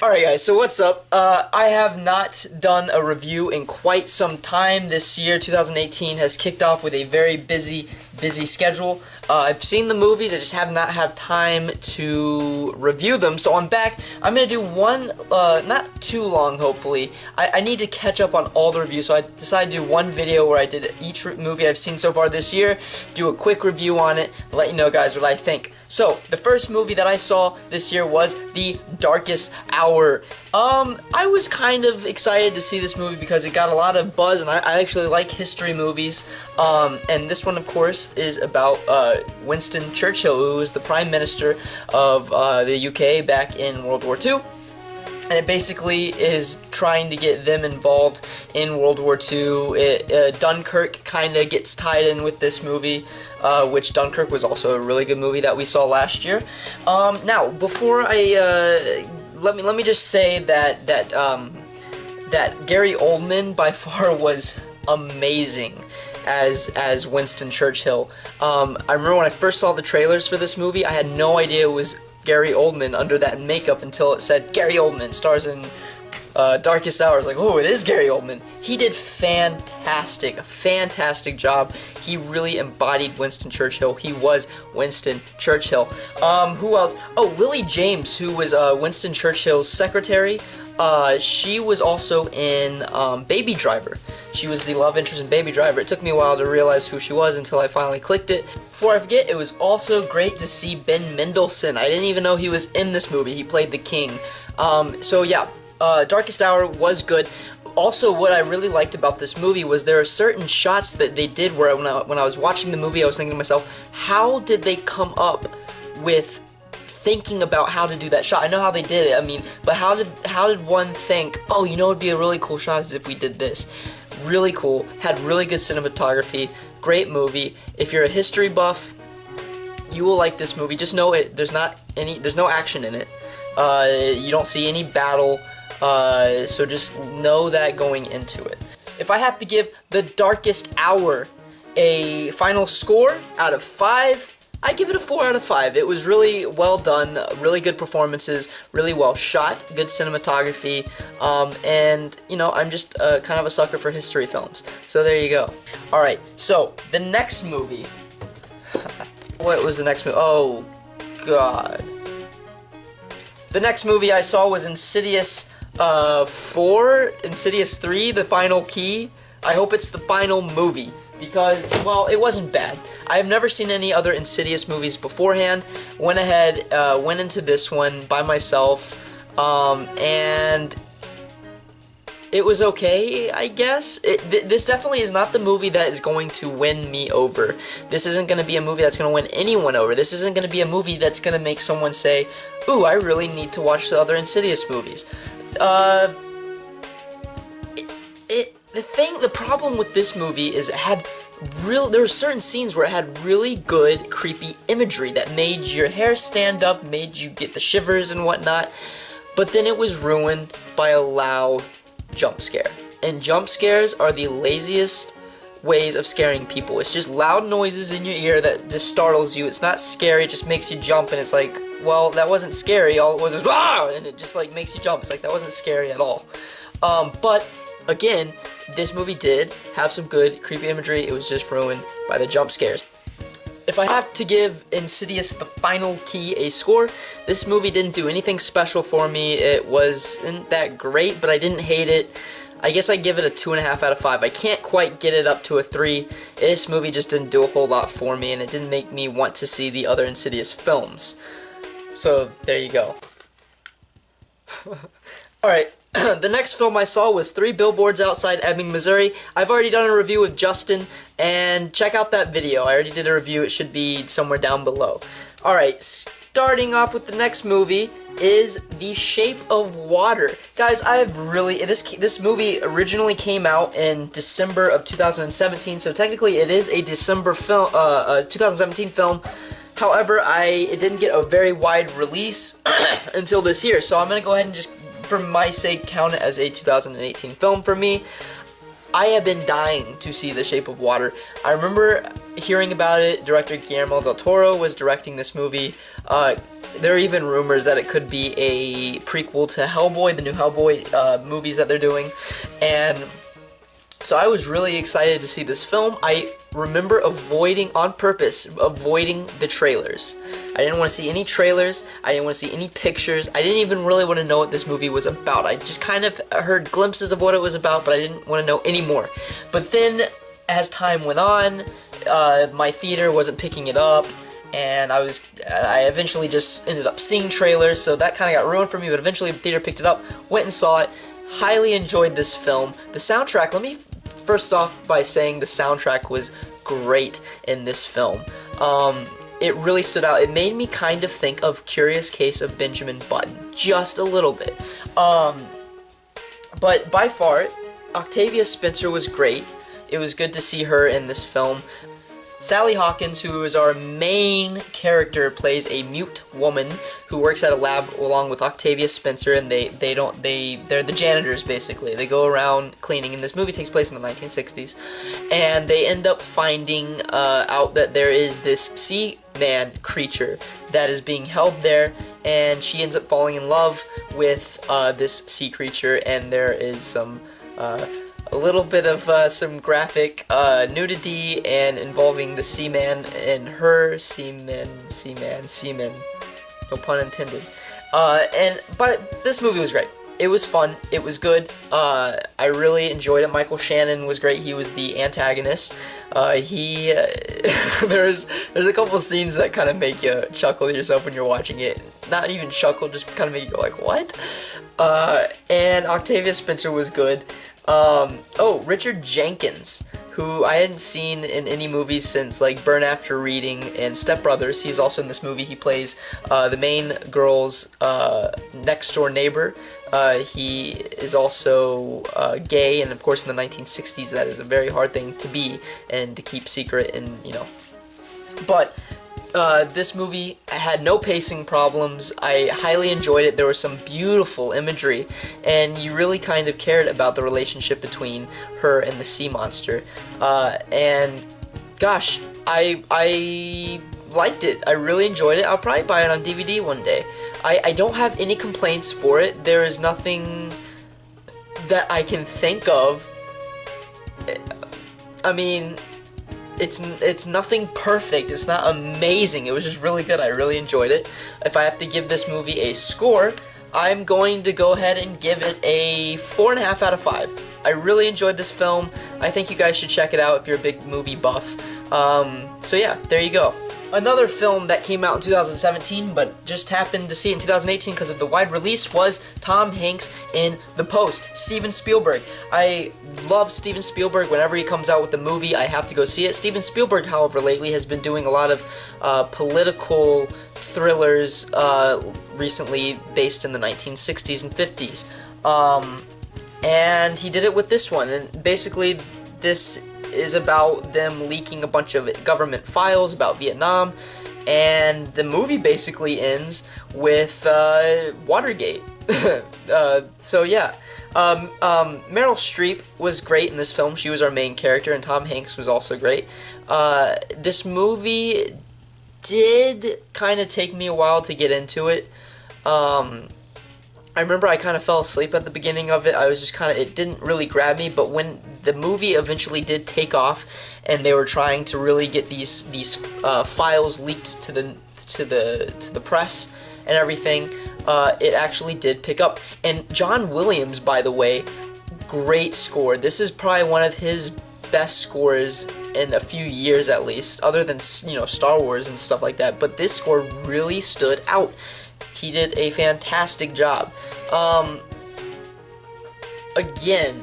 Alright guys, so what's up? I have not done a review in quite some time. This year, 2018, has kicked off with a very busy schedule. I've seen the movies, I just have not had time to review them, so I'm back. I'm going to do one, not too long hopefully. I need to catch up on all the reviews, so I decided to do one video where I did each movie I've seen so far this year, do a quick review on it, let you know guys what I think. So, the first movie that I saw this year was The Darkest Hour. I was kind of excited to see this movie because it got a lot of buzz, and I actually like history movies. And this one, of course, is about Winston Churchill, who was the Prime Minister of the UK back in World War II. And it basically is trying to get them involved in World War II. Dunkirk kind of gets tied in with this movie, which Dunkirk was also a really good movie that we saw last year. Now, before I let me just say that Gary Oldman by far was amazing as Winston Churchill. I remember when I first saw the trailers for this movie, I had no idea it was Gary Oldman under that makeup until it said Gary Oldman stars in Darkest Hour. I was like, oh, it is Gary Oldman. He did fantastic, a fantastic job. He really embodied Winston Churchill. He was Winston Churchill. Who else? Oh, Lily James, who was Winston Churchill's secretary. She was also in Baby Driver. She was the love interest in Baby Driver. It took me a while to realize who she was until I finally clicked it. Before I forget, it was also great to see Ben Mendelsohn. I didn't even know he was in this movie. He played the king. So yeah, Darkest Hour was good. Also, what I really liked about this movie was there are certain shots that they did where when I was watching the movie, I was thinking to myself, how did they come up with thinking about how to do that shot? I know how they did it, I mean, but how did one think, oh, you know what would be a really cool shot is if we did this. Really cool, had really good cinematography, great movie. If you're a history buff, you will like this movie. Just know it. There's no action in it. You don't see any battle, so just know that going into it. If I have to give The Darkest Hour a final score out of 5, I give it a 4 out of 5. It was really well done, really good performances, really well shot, good cinematography, and, you know, I'm just kind of a sucker for history films. So there you go. Alright, so, the next movie. What was the next movie? Oh, God. The next movie I saw was Insidious 4, Insidious 3, The Final Key. I hope it's the final movie. Because, well, it wasn't bad. I have never seen any other Insidious movies beforehand. Went ahead, went into this one by myself, and it was okay, I guess. This definitely is not the movie that is going to win me over. This isn't going to be a movie that's going to win anyone over. This isn't going to be a movie that's going to make someone say, ooh, I really need to watch the other Insidious movies. The problem with this movie is there were certain scenes where it had really good, creepy imagery that made your hair stand up, made you get the shivers and whatnot, but then it was ruined by a loud jump scare. And jump scares are the laziest ways of scaring people. It's just loud noises in your ear that just startles you. It's not scary, it just makes you jump, and it's like, well, that wasn't scary, all it was "Wah!" and it just like makes you jump. It's like, that wasn't scary at all. But again, this movie did have some good, creepy imagery. It was just ruined by the jump scares. If I have to give Insidious The Final Key a score, this movie didn't do anything special for me. It wasn't that great, but I didn't hate it. I guess I give it a 2.5 out of 5. I can't quite get it up to a 3. This movie just didn't do a whole lot for me, and it didn't make me want to see the other Insidious films. So, there you go. Alright. The next film I saw was 3 Billboards Outside Ebbing, Missouri. I've already done a review with Justin, and check out that video. I already did a review. It should be somewhere down below. Alright, starting off with the next movie is The Shape of Water. Guys, this movie originally came out in December of 2017, so technically it is a December film, 2017 film. However, it didn't get a very wide release until this year, so I'm going to go ahead and just, for my sake, count it as a 2018 film for me. I have been dying to see The Shape of Water. I remember hearing about it. Director Guillermo del Toro was directing this movie. There are even rumors that it could be a prequel to Hellboy, the new Hellboy movies that they're doing. And so I was really excited to see this film. I remember on purpose, avoiding the trailers. I didn't want to see any trailers. I didn't want to see any pictures. I didn't even really want to know what this movie was about. I just kind of heard glimpses of what it was about, but I didn't want to know any more. But then, as time went on, my theater wasn't picking it up, and I eventually just ended up seeing trailers, so that kind of got ruined for me, but eventually the theater picked it up, went and saw it, highly enjoyed this film. The soundtrack, let me first off by saying the soundtrack was great in this film. It really stood out. It made me kind of think of Curious Case of Benjamin Button, just a little bit. But by far, Octavia Spencer was great. It was good to see her in this film. Sally Hawkins, who is our main character, plays a mute woman who works at a lab along with Octavia Spencer, and they're the janitors basically. They go around cleaning, and this movie takes place in the 1960s, and they end up finding out that there is this sea man creature that is being held there, and she ends up falling in love with this sea creature, and there is some a little bit of some graphic nudity and involving the seaman and her seaman, no pun intended. But this movie was great. It was fun. It was good. I really enjoyed it. Michael Shannon was great. He was the antagonist. There's a couple of scenes that kind of make you chuckle to yourself when you're watching it. Not even chuckle, just kind of make you go like, what? And Octavia Spencer was good. Richard Jenkins, who I hadn't seen in any movies since like Burn After Reading and Step Brothers. He's also in this movie. He plays the main girl's next door neighbor. He is also gay, and of course in the 1960s that is a very hard thing to be and to keep secret, and but this movie had no pacing problems. I highly enjoyed it. There was some beautiful imagery, and you really kind of cared about the relationship between her and the sea monster. And gosh, I liked it. I really enjoyed it. I'll probably buy it on DVD one day. I don't have any complaints for it. There is nothing that I can think of. I mean, it's nothing perfect. It's not amazing. It was just really good. I really enjoyed it. If I have to give this movie a score, I'm going to go ahead and give it a 4.5 out of 5. I really enjoyed this film. I think you guys should check it out if you're a big movie buff. So yeah, there you go. Another film that came out in 2017 but just happened to see it in 2018 because of the wide release was Tom Hanks in The Post. Steven Spielberg. I love Steven Spielberg. Whenever he comes out with a movie, I have to go see it. Steven Spielberg, however, lately has been doing a lot of political thrillers recently based in the 1960s and 50s. And he did it with this one. And basically, this is about them leaking a bunch of government files about Vietnam, and the movie basically ends with Watergate. So yeah, Meryl Streep was great in this film. She was our main character, and Tom Hanks was also great. This movie did kind of take me a while to get into it. I remember I kind of fell asleep at the beginning of it. I was just it didn't really grab me, but when the movie eventually did take off and they were trying to really get these files leaked to the press and everything, it actually did pick up. And John Williams, by the way, great score. This is probably one of his best scores in a few years at least, other than Star Wars and stuff like that, but this score really stood out. He did a fantastic job. Again,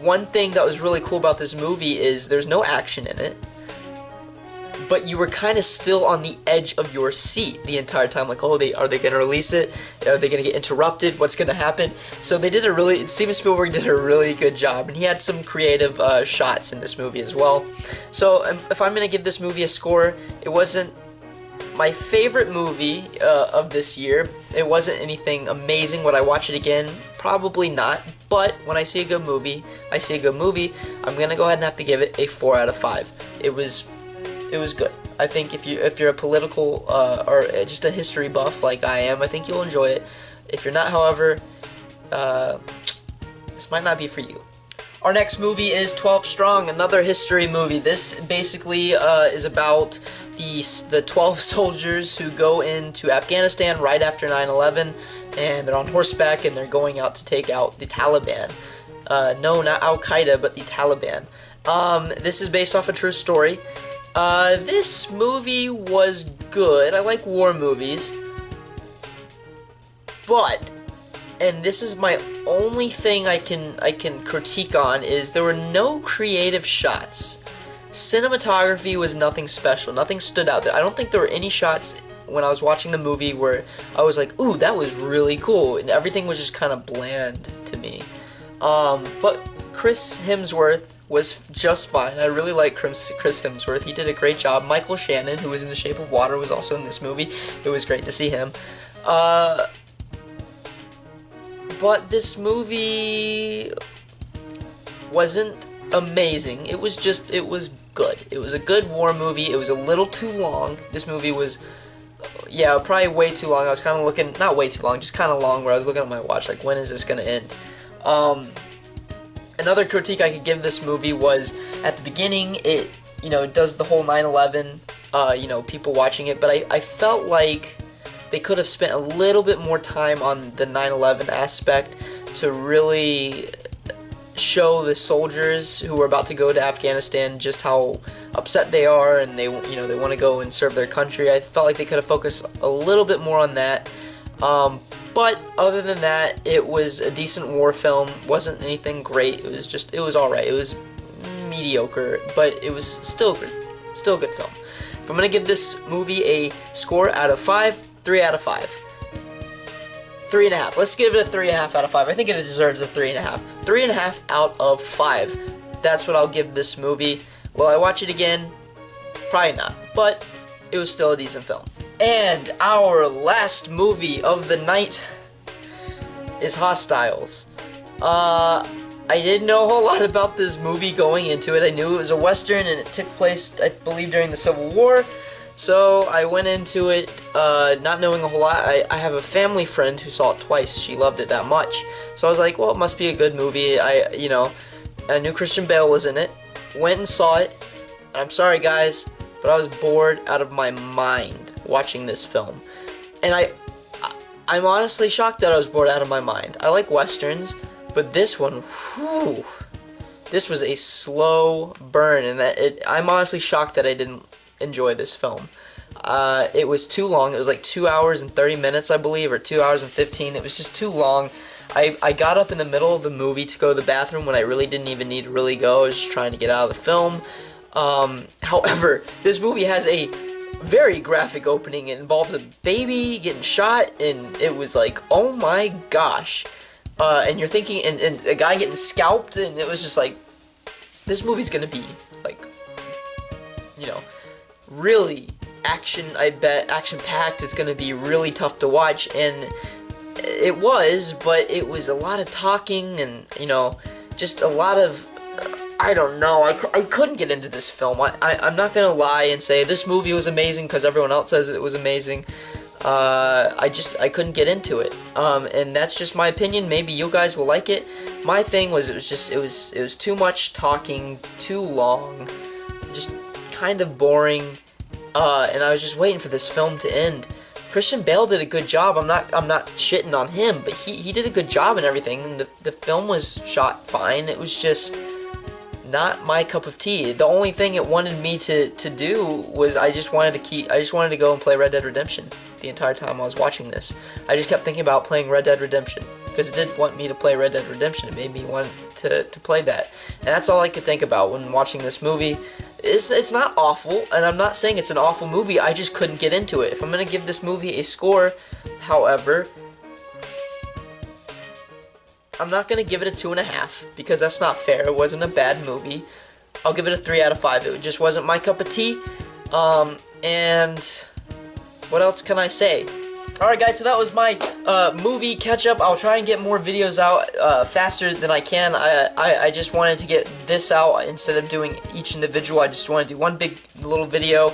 one thing that was really cool about this movie is there's no action in it, but you were kind of still on the edge of your seat the entire time. Like, are they going to release it? Are they going to get interrupted? What's going to happen? So Steven Spielberg did a really good job, and he had some creative shots in this movie as well. So if I'm going to give this movie a score, it wasn't my favorite movie of this year, it wasn't anything amazing. Would I watch it again? Probably not. But when I see a good movie, I'm gonna go ahead and have to give it a 4 out of 5. It was good. I think if you're a political or just a history buff like I am, I think you'll enjoy it. If you're not, however, this might not be for you. Our next movie is 12 Strong, another history movie. This basically is about the 12 soldiers who go into Afghanistan right after 9/11, and they're on horseback and they're going out to take out the Taliban. No, not Al-Qaeda, but the Taliban. This is based off a true story. This movie was good. I like war movies. But, and this is my only thing I can critique on, is there were no creative shots. Cinematography was nothing special. Nothing stood out there. I don't think there were any shots when I was watching the movie where I was like, ooh, that was really cool. And everything was just kind of bland to me. But Chris Hemsworth was just fine. I really like Chris Hemsworth. He did a great job. Michael Shannon, who was in The Shape of Water, was also in this movie. It was great to see him. But this movie wasn't amazing. It was good. It was a good war movie. It was a little too long. This movie was, yeah, probably way too long. I was kind of looking, not way too long, just kind of long, where I was looking at my watch, like, when is this going to end? Another critique I could give this movie was, at the beginning, it does the whole 9/11, people watching it, but I felt like they could have spent a little bit more time on the 9/11 aspect to really show the soldiers who are about to go to Afghanistan just how upset they are, and they want to go and serve their country. I felt like they could have focused a little bit more on that. But other than that, it was a decent war film. Wasn't anything great. It was alright. It was mediocre, but it was still good. Still a good film. If I'm gonna give this movie a score out of 5, 3 out of 5. 3.5. Let's give it a 3.5 out of 5. I think it deserves a 3.5. 3.5 out of 5. That's what I'll give this movie. Will I watch it again? Probably not. But it was still a decent film. And our last movie of the night is Hostiles. I didn't know a whole lot about this movie going into it. I knew it was a Western and it took place, I believe, during the Civil War. So I went into it not knowing a whole lot. I have a family friend who saw it twice. She loved it that much. So I was like, well, it must be a good movie. I knew Christian Bale was in it. Went and saw it. And I'm sorry, guys, but I was bored out of my mind watching this film. And I'm honestly shocked that I was bored out of my mind. I like Westerns, but this one, whew, this was a slow burn. And I'm honestly shocked that I didn't enjoy this film. It was too long. It was like 2 hours and 30 minutes, I believe, or 2 hours and 15. It was just too long. I got up in the middle of the movie to go to the bathroom when I really didn't even need to really go. I was just trying to get out of the film. However, this movie has a very graphic opening. It involves a baby getting shot, and it was like, oh my gosh. And you're thinking, and a guy getting scalped, and it was just like, this movie's gonna be like, really action-packed. It's gonna be really tough to watch, and it was, but it was a lot of talking and, just a lot of, I don't know, I couldn't get into this film. I'm not gonna lie and say this movie was amazing because everyone else says it was amazing. I couldn't get into it. And that's just my opinion. Maybe you guys will like it. My thing was, it was too much talking, too long, just kind of boring, and I was just waiting for this film to end. Christian Bale did a good job. I'm not shitting on him, but he did a good job and everything. And the film was shot fine. It was just not my cup of tea. The only thing it wanted me to do was I just wanted to go and play Red Dead Redemption the entire time I was watching this. I just kept thinking about playing Red Dead Redemption because it did want me to play Red Dead Redemption. It made me want to play that, and that's all I could think about when watching this movie. It's not awful, and I'm not saying it's an awful movie. I just couldn't get into it. If I'm gonna give this movie a score, however, I'm not gonna give it a 2.5 because that's not fair. It wasn't a bad movie. I'll give it a 3 out of 5. It just wasn't my cup of tea. And what else can I say? Alright guys, so that was my movie catch-up. I'll try and get more videos out faster than I can. I just wanted to get this out instead of doing each individual. I just want to do one big little video.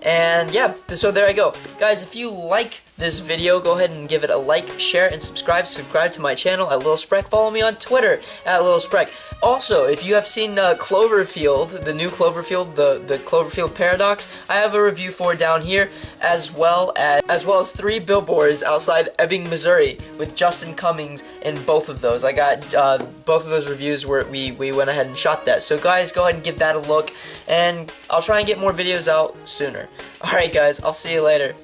And yeah, so there I go. Guys, if you like this video, go ahead and give it a like, share, and subscribe. Subscribe to my channel at Lil Sprek. Follow me on Twitter at Lil Sprek. Also, if you have seen Cloverfield, the new Cloverfield, the Cloverfield Paradox, I have a review for it down here, as well as 3 billboards outside Ebbing, Missouri, with Justin Cummings in both of those. I got both of those reviews where we went ahead and shot that. So guys, go ahead and give that a look, and I'll try and get more videos out sooner. Alright guys, I'll see you later.